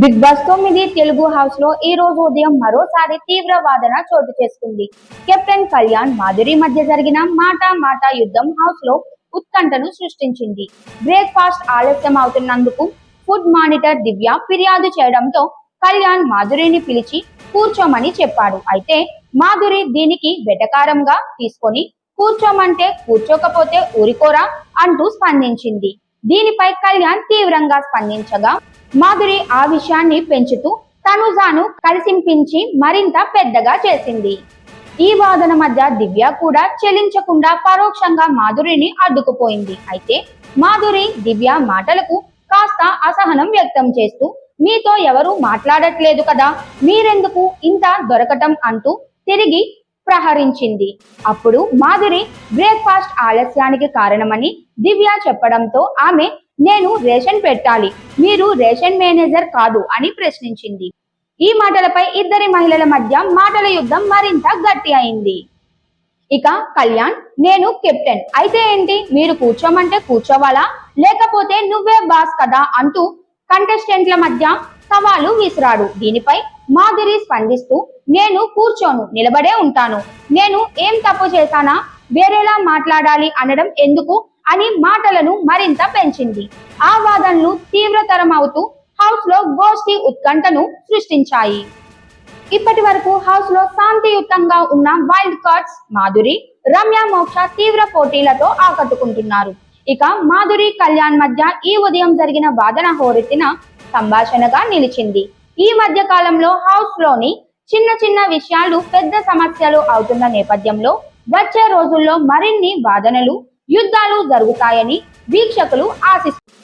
Big boss 9 Telugu house లో ఈ రోజు ఉదయం మరోసారి తీవ్ర వాదన చోటు చేసుకుంది. కెప్టెన్ కళ్యాణ్ మాధురి మధ్య జరిగిన మాట యుద్ధం హౌస్ లో ఉత్కంఠను సృష్టించింది. బ్రేక్ఫాస్ట్ ఆలస్యం అవుతున్నందుకు ఫుడ్ మానిటర్ దివ్య ఫిర్యాదు చేయడంతో కళ్యాణ్ మాధురిని పిలిచి కూర్చోమని చెప్పాడు. అయితే మాధురి దీనికి వెటకారంగా తీసుకొని కూర్చోమంటే కూర్చోకపోతే ఊరుకోరా అంటూ స్పందించింది. దీనిపై కళ్యాణ్ తీవ్రంగా స్పందించగా మాధురి ఆ విషయాన్ని పెంచుతూ తనుజాను కలిసింపించి మరింత పెద్దగా చేసింది. ఈ వాదన మధ్య దివ్య కూడా చెలించకుండా పరోక్షంగా మాధురిని అడ్డుకుపోయింది. అయితే మాధురి దివ్య మాటలకు కాస్త అసహనం వ్యక్తం చేస్తూ మీతో ఎవరు మాట్లాడట్లేదు కదా, మీరెందుకు ఇంత దొరకటం అంటూ తిరిగి ప్రహరించింది. అప్పుడు మాధురి బ్రేక్ఫాస్ట్ ఆలస్యానికి కారణమని దివ్య చెప్పడంతో ఆమె నేను రేషన్ పెట్టాలి, మీరు రేషన్ మేనేజర్ కాదు అని ప్రశ్నించింది. ఈ మాటలపై ఇద్దరి మహిళల మధ్య మాటల యుద్ధం మరింత గట్టి అయింది. ఇక కళ్యాణ్ నేను కెప్టెన్ అయితే ఏంటి, మీరు కూర్చోమంటే కూర్చోవాలా, లేకపోతే నువ్వే బాస్ కదా అంటూ కంటెస్టెంట్ల మధ్య సవాలు విసిరాడు. దీనిపై మాధురి స్పందిస్తూ నేను కూర్చోను, నిలబడే ఉంటాను, నేను ఏం తప్పు చేశానా, వేరేలా మాట్లాడాలి అనడం ఎందుకు అని మాటలను మరింత పెంచింది. ఆ వాదనలు తీవ్రతరం అవుతూ హౌస్ లో గోష్ఠి ఉత్కంఠను సృష్టించాయి. ఇప్పటి వరకు హౌస్ లో శాంతియుతంగా ఉన్న వైల్డ్ కార్డ్స్ మాధురి, రమ్య మోక్ష తీవ్ర పోటీలతో ఆకట్టుకుంటున్నారు. ఇక మాధురి కళ్యాణ్ మధ్య ఈ ఉదయం జరిగిన వాదన హోరెత్తిన సంభాషణగా నిలిచింది. ఈ మధ్య కాలంలో హౌస్ లోని చిన్న విషయాలు పెద్ద సమస్యలు అవుతున్న నేపథ్యంలో వచ్చే రోజుల్లో మరిన్ని వాదనలు, యుద్ధాలు జరుగుతాయని వీక్షకులు ఆశిస్తున్నారు.